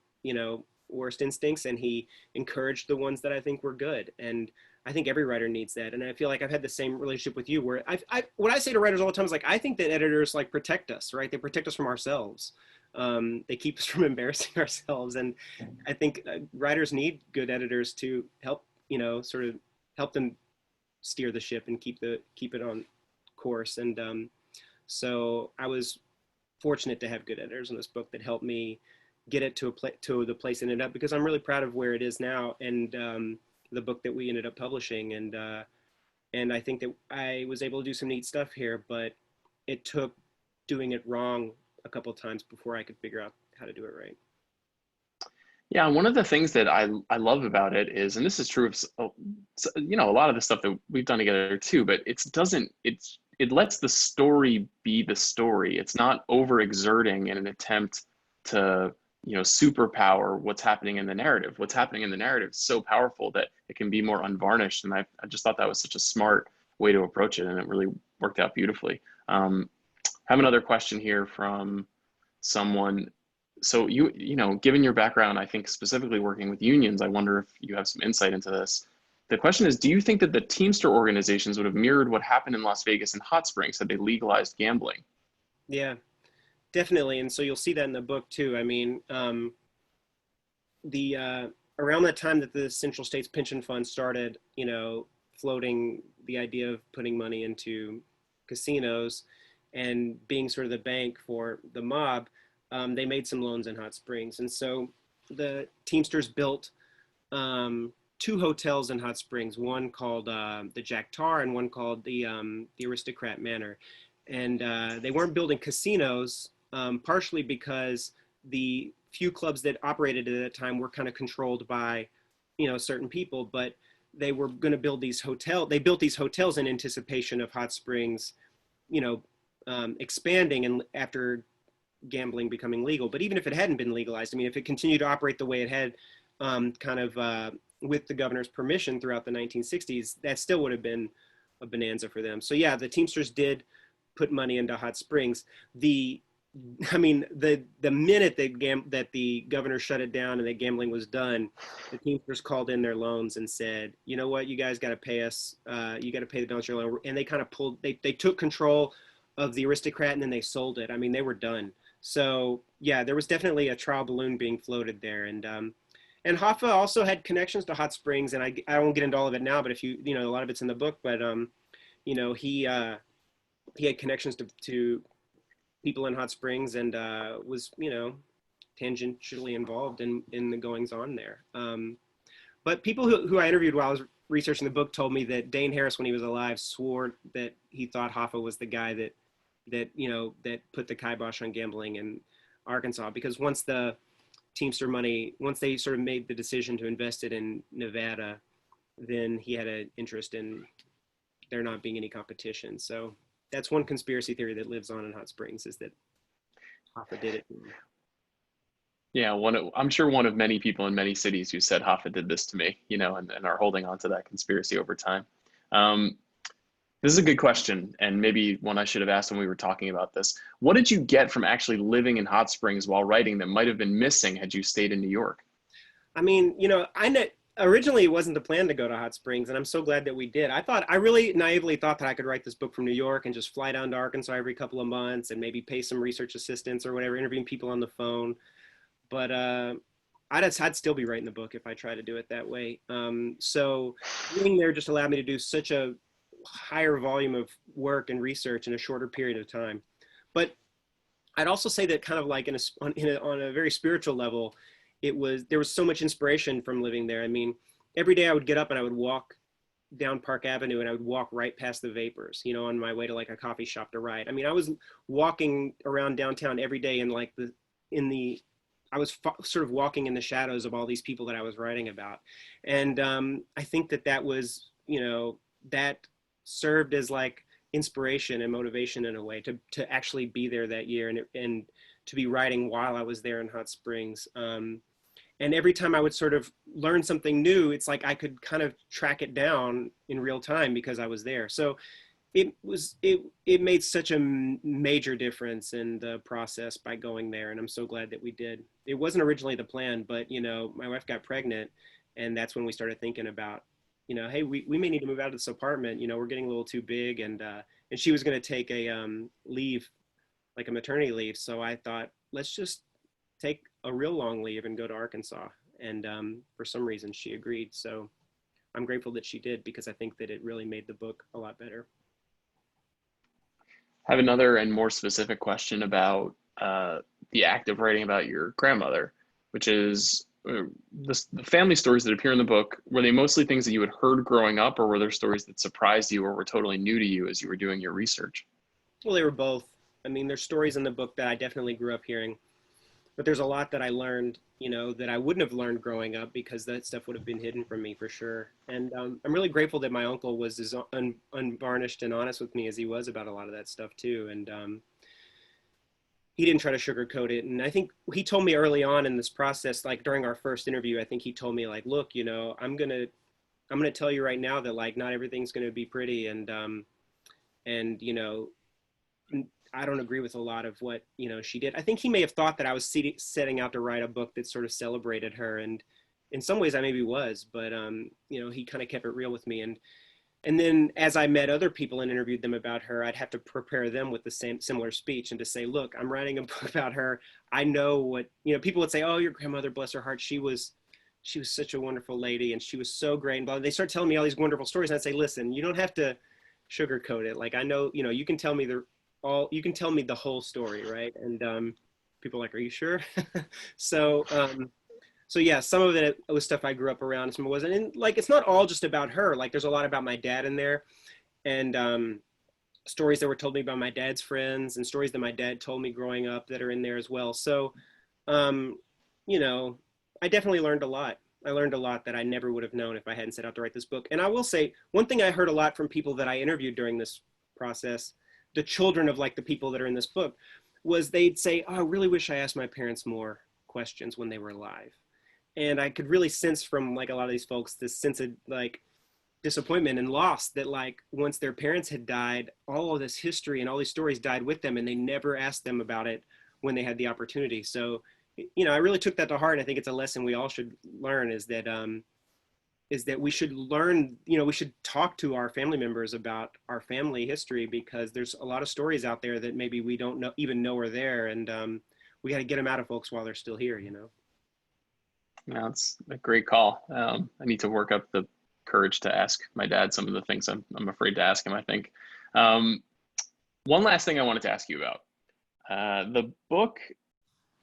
worst instincts, and he encouraged the ones that I think were good. And I think every writer needs that. And I feel like I've had the same relationship with you, where what I say to writers all the time is like, I think that editors like protect us, right? They protect us from ourselves. They keep us from embarrassing ourselves. And I think writers need good editors to help, sort of help them steer the ship and keep it on course. And so I was fortunate to have good editors in this book that helped me get it to the place it ended up, because I'm really proud of where it is now, and the book that we ended up publishing. And I think that I was able to do some neat stuff here, but it took doing it wrong a couple of times before I could figure out how to do it right. Yeah, one of the things that I love about it is, and this is true of a lot of the stuff that we've done together too, but it lets the story be the story. It's not overexerting in an attempt to superpower what's happening in the narrative. What's happening in the narrative is so powerful that it can be more unvarnished. And I just thought that was such a smart way to approach it, and it really worked out beautifully. I have another question here from someone. So given your background, I think specifically working with unions, I wonder if you have some insight into this. The question is, do you think that the Teamster organizations would have mirrored what happened in Las Vegas and Hot Springs had they legalized gambling? Yeah. Definitely. And so you'll see that in the book too. I mean, around that time that the Central States Pension Fund started, floating the idea of putting money into casinos and being sort of the bank for the mob, they made some loans in Hot Springs. And so the Teamsters built two hotels in Hot Springs, one called the Jack Tar and one called the Aristocrat Manor. And they weren't building casinos, partially because the few clubs that operated at that time were kind of controlled by, certain people, but they were going to build these hotels. They built these hotels in anticipation of Hot Springs, expanding and after gambling becoming legal. But even if it hadn't been legalized, I mean, if it continued to operate the way it had, with the governor's permission throughout the 1960s, that still would have been a bonanza for them. So yeah, the Teamsters did put money into Hot Springs. The minute that the governor shut it down and that gambling was done, the Teamsters called in their loans and said, you know what, you guys got to pay us. You got to pay the balance of your loan. And they kind of they took control of the Aristocrat and then they sold it. I mean, they were done. So yeah, there was definitely a trial balloon being floated there. And Hoffa also had connections to Hot Springs, and I won't get into all of it now, but if a lot of it's in the book, but he had connections to people in Hot Springs and was, tangentially involved in the goings on there. But people who I interviewed while I was researching the book told me that Dane Harris, when he was alive, swore that he thought Hoffa was the guy that put the kibosh on gambling in Arkansas, because once the Teamster money, once they sort of made the decision to invest it in Nevada, then he had an interest in there not being any competition. So that's one conspiracy theory that lives on in Hot Springs, is that Hoffa did it. Yeah, I'm sure one of many people in many cities who said Hoffa did this to me, and are holding on to that conspiracy over time. This is a good question, and maybe one I should have asked when we were talking about this. What did you get from actually living in Hot Springs while writing that might have been missing had you stayed in New York? I mean, originally it wasn't the plan to go to Hot Springs, and I'm so glad that we did. I really naively thought that I could write this book from New York and just fly down to Arkansas every couple of months and maybe pay some research assistants or whatever, interviewing people on the phone. But I'd still be writing the book if I tried to do it that way. So being there just allowed me to do such a higher volume of work and research in a shorter period of time. But I'd also say that kind of like on a very spiritual level, there was so much inspiration from living there. I mean, every day I would get up and I would walk down Park Avenue and I would walk right past the Vapors, on my way to like a coffee shop to write. I mean, I was walking around downtown every day and I was sort of walking in the shadows of all these people that I was writing about. And I think that was, that served as like inspiration and motivation in a way to actually be there that year and to be writing while I was there in Hot Springs. And every time I would sort of learn something new, it's like I could kind of track it down in real time because I was there. So it made such a major difference in the process by going there. And I'm so glad that we did. It wasn't originally the plan, but my wife got pregnant, and that's when we started thinking about, hey, we may need to move out of this apartment. We're getting a little too big, and she was going to take a leave, like a maternity leave. So I thought, let's just take a real long leave and go to Arkansas. And for some reason she agreed. So I'm grateful that she did, because I think that it really made the book a lot better. I have another and more specific question about the act of writing about your grandmother, which is the family stories that appear in the book. Were they mostly things that you had heard growing up, or were there stories that surprised you or were totally new to you as you were doing your research? Well, they were both. I mean, there's stories in the book that I definitely grew up hearing, but there's a lot that I learned, that I wouldn't have learned growing up, because that stuff would have been hidden from me for sure. And I'm really grateful that my uncle was as unvarnished and honest with me as he was about a lot of that stuff too. And he didn't try to sugarcoat it. And I think he told me early on in this process, like during our first interview, I think he told me like, look, I'm going to tell you right now that like, not everything's going to be pretty. And I don't agree with a lot of what, she did. I think he may have thought that I was setting out to write a book that sort of celebrated her. And in some ways I maybe was, but, he kind of kept it real with me. And then as I met other people and interviewed them about her, I'd have to prepare them with the similar speech and to say, look, I'm writing a book about her. I know what, people would say, oh, your grandmother, bless her heart, she was she was such a wonderful lady and she was so great. And blah, they start telling me all these wonderful stories. And I'd say, listen, you don't have to sugarcoat it. Like, I know, you know, you can tell me you can tell me the whole story, right? And people are like, are you sure? So, so yeah, some of it was stuff I grew up around, some of it wasn't. And like, it's not all just about her. Like, there's a lot about my dad in there, and stories that were told me by my dad's friends, and stories that my dad told me growing up that are in there as well. So, you know, I definitely learned a lot. I learned a lot that I never would have known if I hadn't set out to write this book. And I will say, one thing I heard a lot from people that I interviewed during this process, the children of like the people that are in this book, was they'd say, oh, I really wish I asked my parents more questions when they were alive. And I could really sense from like a lot of these folks this sense of like disappointment and loss that like once their parents had died, all of this history and all these stories died with them, and they never asked them about it when they had the opportunity. So, you know, I really took that to heart. And I think it's a lesson we all should learn, is that we should learn, you know, we should talk to our family members about our family history, because there's a lot of stories out there that maybe we don't even know are there. And we got to get them out of folks while they're still here, you know? Yeah, it's a great call. I need to work up the courage to ask my dad some of the things I'm afraid to ask him, I think. One last thing I wanted to ask you about. The book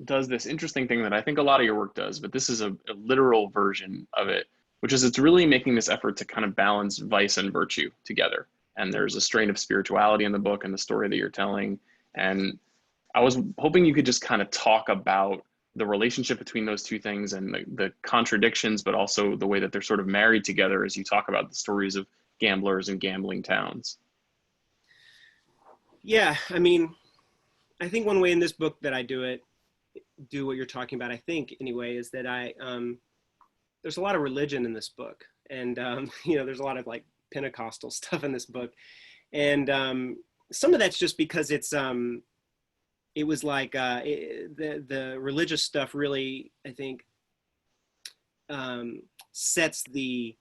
does this interesting thing that I think a lot of your work does, but this is a literal version of it, which is it's really making this effort to kind of balance vice and virtue together. And there's a strain of spirituality in the book and the story that you're telling. And I was hoping you could just kind of talk about the relationship between those two things and the contradictions, but also the way that they're sort of married together as you talk about the stories of gamblers and gambling towns. Yeah, I mean, I think one way in this book that I do what you're talking about, I think anyway, is that there's a lot of religion in this book. And, you know, there's a lot of like Pentecostal stuff in this book. And some of that's just because it was like the religious stuff really, I think, sets the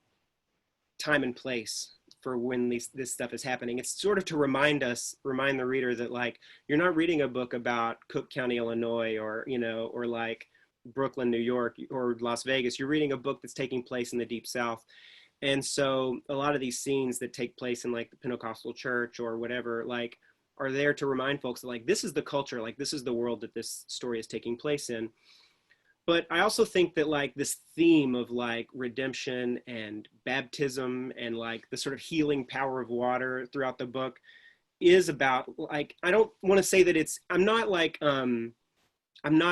time and place for when this stuff is happening. It's sort of to remind the reader that like, you're not reading a book about Cook County, Illinois, or, you know, or like Brooklyn, New York, or Las Vegas. You're reading a book that's taking place in the Deep South. And so a lot of these scenes that take place in like the Pentecostal church or whatever, like, are there to remind folks that like, this is the culture, like this is the world that this story is taking place in. But I also think that like this theme of like redemption and baptism and like the sort of healing power of water throughout the book is about like, I don't want to say that I'm not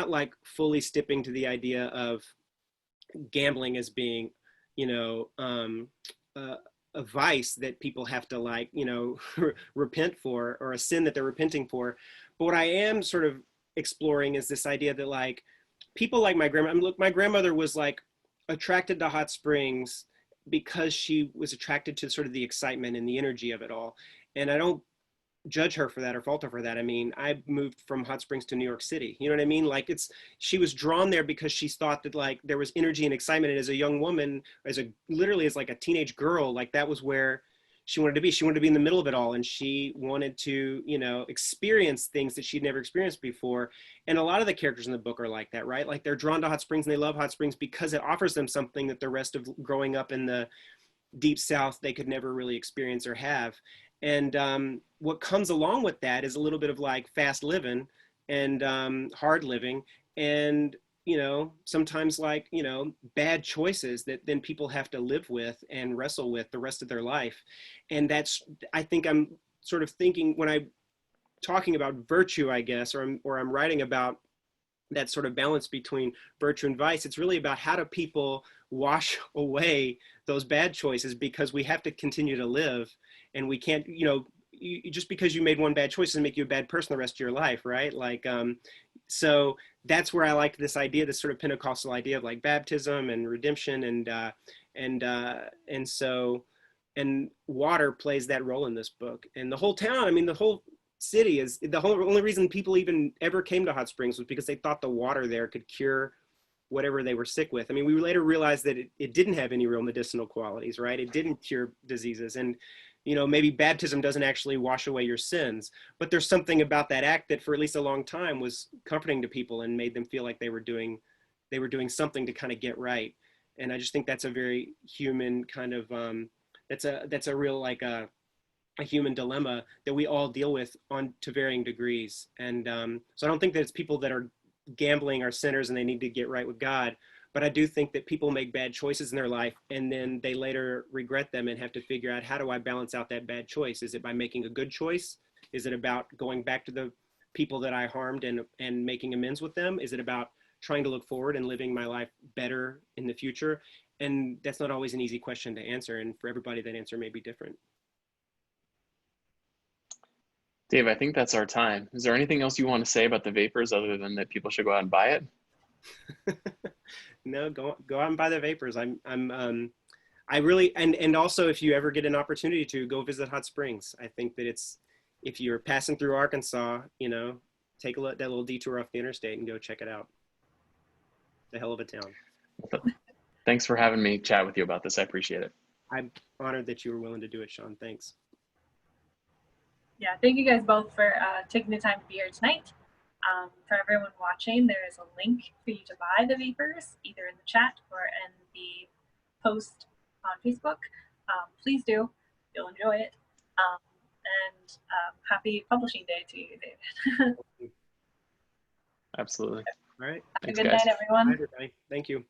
like fully stepping to the idea of gambling as being, you know, a vice that people have to like, you know, repent for, or a sin that they're repenting for. But what I am sort of exploring is this idea that like people like my grandma, I mean, look, my grandmother was like attracted to hot springs because she was attracted to sort of the excitement and the energy of it all. And I don't judge her for that or fault her for that. I mean, I moved from Hot Springs to New York City. You know what I mean? Like she was drawn there because she thought that like there was energy and excitement. And as a young woman, literally as like a teenage girl, like that was where she wanted to be. She wanted to be in the middle of it all. And she wanted to, you know, experience things that she'd never experienced before. And a lot of the characters in the book are like that, right? Like they're drawn to Hot Springs and they love Hot Springs because it offers them something that the rest of growing up in the Deep South, they could never really experience or have. And what comes along with that is a little bit of like fast living and hard living, and, you know, sometimes like, you know, bad choices that then people have to live with and wrestle with the rest of their life. And that's, I think I'm sort of thinking when I'm talking about virtue, I guess, or I'm writing about that sort of balance between virtue and vice, it's really about how do people wash away those bad choices, because we have to continue to live, and we can't, you know, just because you made one bad choice doesn't make you a bad person the rest of your life, right? Like, so that's where I like this idea, this sort of Pentecostal idea of like baptism and redemption, and water plays that role in this book. And the whole town, I mean, the whole city is only reason people even ever came to Hot Springs was because they thought the water there could cure whatever they were sick with. I mean, we later realized that it didn't have any real medicinal qualities, right? It didn't cure diseases. And, you know, maybe baptism doesn't actually wash away your sins, but there's something about that act that for at least a long time was comforting to people and made them feel like they were doing something to kind of get right. And I just think that's a very human kind of, that's a real, like a human dilemma that we all deal with on to varying degrees. And so I don't think that it's people that are gambling are sinners and they need to get right with God. But I do think that people make bad choices in their life and then they later regret them and have to figure out, how do I balance out that bad choice? Is it by making a good choice? Is it about going back to the people that I harmed and making amends with them? Is it about trying to look forward and living my life better in the future? And that's not always an easy question to answer. And for everybody, that answer may be different. Dave, I think that's our time. Is there anything else you want to say about the vapors other than that people should go out and buy it? No, go out and buy the vapors. I really, and also if you ever get an opportunity to go visit Hot Springs, I think that if you're passing through Arkansas, take that little detour off the interstate and go check it out. It's a hell of a town. Thanks for having me chat with you about this. I appreciate it. I'm honored that you were willing to do it, Sean. Thanks. Yeah, thank you guys both for taking the time to be here tonight. For everyone watching, there is a link for you to buy the vapors, either in the chat or in the post on Facebook. Please do. You'll enjoy it. And happy publishing day to you, David. Absolutely. All right. Have a good night, everyone. Bye, everybody. Thank you.